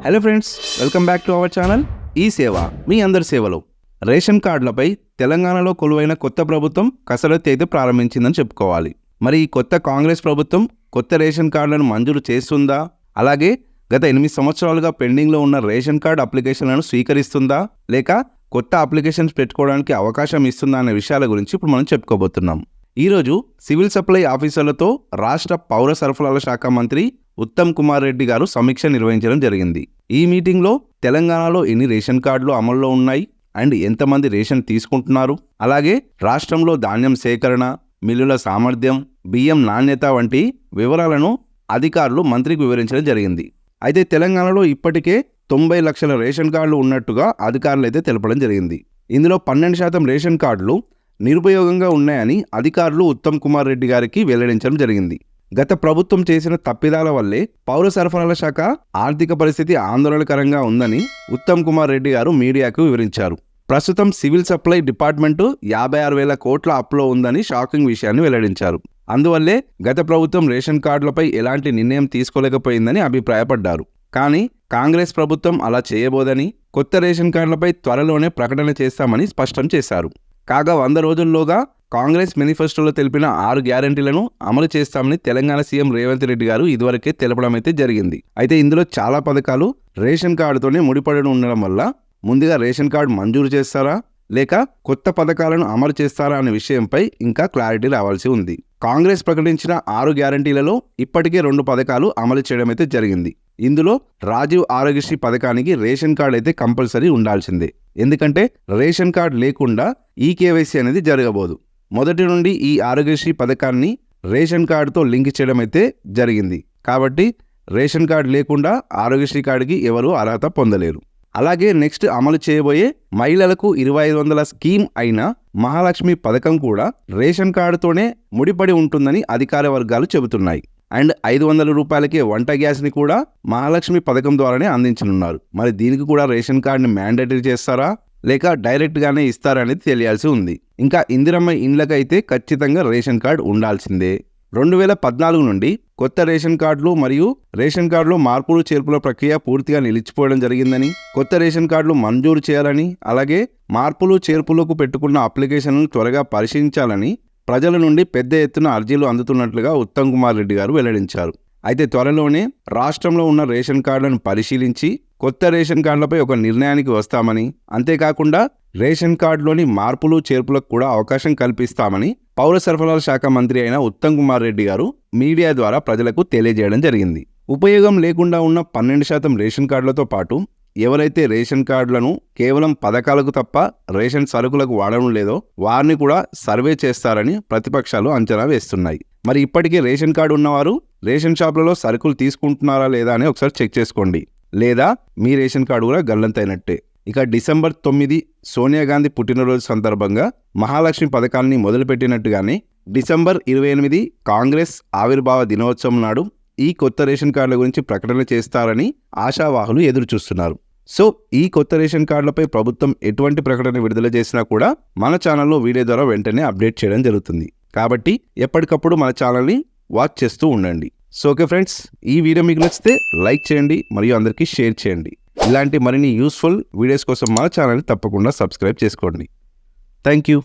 Hello friends, welcome back to our channel ఈ సేవ మీ అందరి సేవలో. రేషన్ కార్డులపై తెలంగాణలో కొలువైన కొత్త ప్రభుత్వం కసరత్తు అయితే ప్రారంభించిందని చెప్పుకోవాలి. మరి ఈ కొత్త కాంగ్రెస్ ప్రభుత్వం కొత్త రేషన్ కార్డులను మంజూరు చేస్తుందా, అలాగే గత 8 సంవత్సరాలుగా పెండింగ్లో ఉన్న రేషన్ కార్డు అప్లికేషన్లను స్వీకరిస్తుందా, లేక కొత్త అప్లికేషన్స్ పెట్టుకోవడానికి అవకాశం ఇస్తుందా అనే విషయాల గురించి ఇప్పుడు మనం చెప్పుకోబోతున్నాం. ఈరోజు సివిల్ సప్లై ఆఫీసర్లతో రాష్ట్ర పౌర సరఫరాల శాఖ మంత్రి ఉత్తమ్ కుమార్ రెడ్డి గారు సమీక్ష నిర్వహించడం జరిగింది. ఈ మీటింగ్లో తెలంగాణలో ఎన్ని రేషన్ కార్డులు అమల్లో ఉన్నాయి అండ్ ఎంతమంది రేషన్ తీసుకుంటున్నారు, అలాగే రాష్ట్రంలో ధాన్యం సేకరణ, మిల్లుల సామర్థ్యం, బియ్యం నాణ్యత వంటి వివరాలను అధికారులు మంత్రికి వివరించడం జరిగింది. అయితే తెలంగాణలో ఇప్పటికే 90 లక్షల రేషన్ కార్డులు ఉన్నట్టుగా అధికారులు అయితే తెలపడం జరిగింది. ఇందులో 12% రేషన్ కార్డులు నిరుపయోగంగా ఉన్నాయని అధికారులు ఉత్తమ్ కుమార్ రెడ్డి గారికి వెల్లడించడం జరిగింది. గత ప్రభుత్వం చేసిన తప్పిదాల వల్లే పౌర సరఫరాల శాఖ ఆర్థిక పరిస్థితి ఆందోళనకరంగా ఉందని ఉత్తమ్ కుమార్ రెడ్డి గారు మీడియాకు వివరించారు. ప్రస్తుతం సివిల్ సప్లై డిపార్ట్మెంటు 56,000 కోట్ల అప్పులో ఉందని షాకింగ్ విషయాన్ని వెల్లడించారు. అందువల్లే గత ప్రభుత్వం రేషన్ కార్డులపై ఎలాంటి నిర్ణయం తీసుకోలేకపోయిందని అభిప్రాయపడ్డారు. కానీ కాంగ్రెస్ ప్రభుత్వం అలా చేయబోదని, కొత్త రేషన్ కార్డులపై త్వరలోనే ప్రకటన చేస్తామని స్పష్టం చేశారు. కాగా 100 రోజుల్లోగా కాంగ్రెస్ మేనిఫెస్టోలో తెలిపిన 6 గ్యారెంటీలను అమలు చేస్తామని తెలంగాణ సీఎం రేవంత్ రెడ్డి గారు ఇదివరకే తెలపడం అయితే జరిగింది. అయితే ఇందులో చాలా పథకాలు రేషన్ కార్డుతోనే ముడిపడి ఉండడం వల్ల ముందుగా రేషన్ కార్డు మంజూరు చేస్తారా, లేక కొత్త పథకాలను అమలు చేస్తారా అనే విషయంపై ఇంకా క్లారిటీ రావాల్సి ఉంది. కాంగ్రెస్ ప్రకటించిన 6 గ్యారెంటీలలో ఇప్పటికే 2 పథకాలు అమలు చేయడం అయితే జరిగింది. ఇందులో రాజీవ్ ఆరోగ్యశ్రీ పథకానికి రేషన్ కార్డు అయితే కంపల్సరీ ఉండాల్సిందే. ఎందుకంటే రేషన్ కార్డు లేకుండా ఈ కేవైసీ అనేది జరగబోదు. మొదటి నుండి ఈ ఆరోగ్యశ్రీ పథకాన్ని రేషన్ కార్డుతో లింక్ చేయడం అయితే జరిగింది. కాబట్టి రేషన్ కార్డు లేకుండా ఆరోగ్యశ్రీ కార్డుకి ఎవరూ అర్హత పొందలేరు. అలాగే నెక్స్ట్ అమలు చేయబోయే మహిళలకు 2,500 స్కీమ్ అయిన మహాలక్ష్మి పథకం కూడా రేషన్ కార్డుతోనే ముడిపడి ఉంటుందని అధికార వర్గాలు చెబుతున్నాయి. అండ్ 500 రూపాయలకే వంట గ్యాస్ని కూడా మహాలక్ష్మి పథకం ద్వారానే అందించనున్నారు. మరి దీనికి కూడా రేషన్ కార్డుని మ్యాండేటరీ చేస్తారా, లేక డైరెక్ట్గానే ఇస్తారా అనేది తెలియాల్సి ఉంది. ఇంకా ఇందిరమ్మ ఇండ్లకైతే ఖచ్చితంగా రేషన్ కార్డు ఉండాల్సిందే. 2014 నుండి కొత్త రేషన్ కార్డులు మరియు రేషన్ కార్డులో మార్పులు చేర్పుల ప్రక్రియ పూర్తిగా నిలిచిపోవడం జరిగిందని, కొత్త రేషన్ కార్డులు మంజూరు చేయాలని, అలాగే మార్పులు చేర్పులకు పెట్టుకున్న అప్లికేషన్లను త్వరగా పరిశీలించాలని ప్రజల నుండి పెద్ద ఎత్తున అర్జీలు అందుతున్నట్లుగా ఉత్తమ్ కుమార్ రెడ్డి గారు వెల్లడించారు. అయితే త్వరలోనే రాష్ట్రంలో ఉన్న రేషన్ కార్డులను పరిశీలించి కొత్త రేషన్ కార్డులపై ఒక నిర్ణయానికి వస్తామని, అంతేకాకుండా రేషన్ కార్డులోని మార్పులు చేర్పులకు కూడా అవకాశం కల్పిస్తామని పౌర సరఫరాల శాఖ మంత్రి అయిన ఉత్తమ్ కుమార్ రెడ్డి గారు మీడియా ద్వారా ప్రజలకు తెలియజేయడం జరిగింది. ఉపయోగం లేకుండా ఉన్న 12% రేషన్ కార్డులతో పాటు ఎవరైతే రేషన్ కార్డులను కేవలం పథకాలకు తప్ప రేషన్ సరుకులకు వాడడం లేదో వారిని కూడా సర్వే చేస్తారని ప్రతిపక్షాలు అంచనా వేస్తున్నాయి. మరి ఇప్పటికే రేషన్ కార్డు ఉన్నవారు రేషన్ షాపులలో సరుకులు తీసుకుంటున్నారా లేదా అని ఒకసారి చెక్ చేసుకోండి. లేదా మీ రేషన్ కార్డు కూడా గల్లంతైనట్టే. ఇక డిసెంబర్ 9 సోనియా గాంధీ పుట్టినరోజు సందర్భంగా మహాలక్ష్మి పథకాన్ని మొదలుపెట్టినట్టుగానే డిసెంబర్ 28 కాంగ్రెస్ ఆవిర్భావ దినోత్సవం నాడు ఈ కొత్త రేషన్ కార్డుల గురించి ప్రకటన చేస్తారని ఆశావాహులు ఎదురుచూస్తున్నారు. సో ఈ కొత్త రేషన్ కార్డులపై ప్రభుత్వం ఎటువంటి ప్రకటన విడుదల చేసినా కూడా మన ఛానల్లో వీడియో ద్వారా వెంటనే అప్డేట్ చేయడం జరుగుతుంది. కాబట్టి ఎప్పటికప్పుడు మన ఛానల్ని వాచ్ చేస్తూ ఉండండి. సో ఓకే ఫ్రెండ్స్, ఈ వీడియో మీకు నచ్చితే లైక్ చేయండి మరియు అందరికీ షేర్ చేయండి. ఇలాంటి మరిన్ని యూస్ఫుల్ వీడియోస్ కోసం మన ఛానల్ని తప్పకుండా సబ్స్క్రైబ్ చేసుకోండి. Thank you.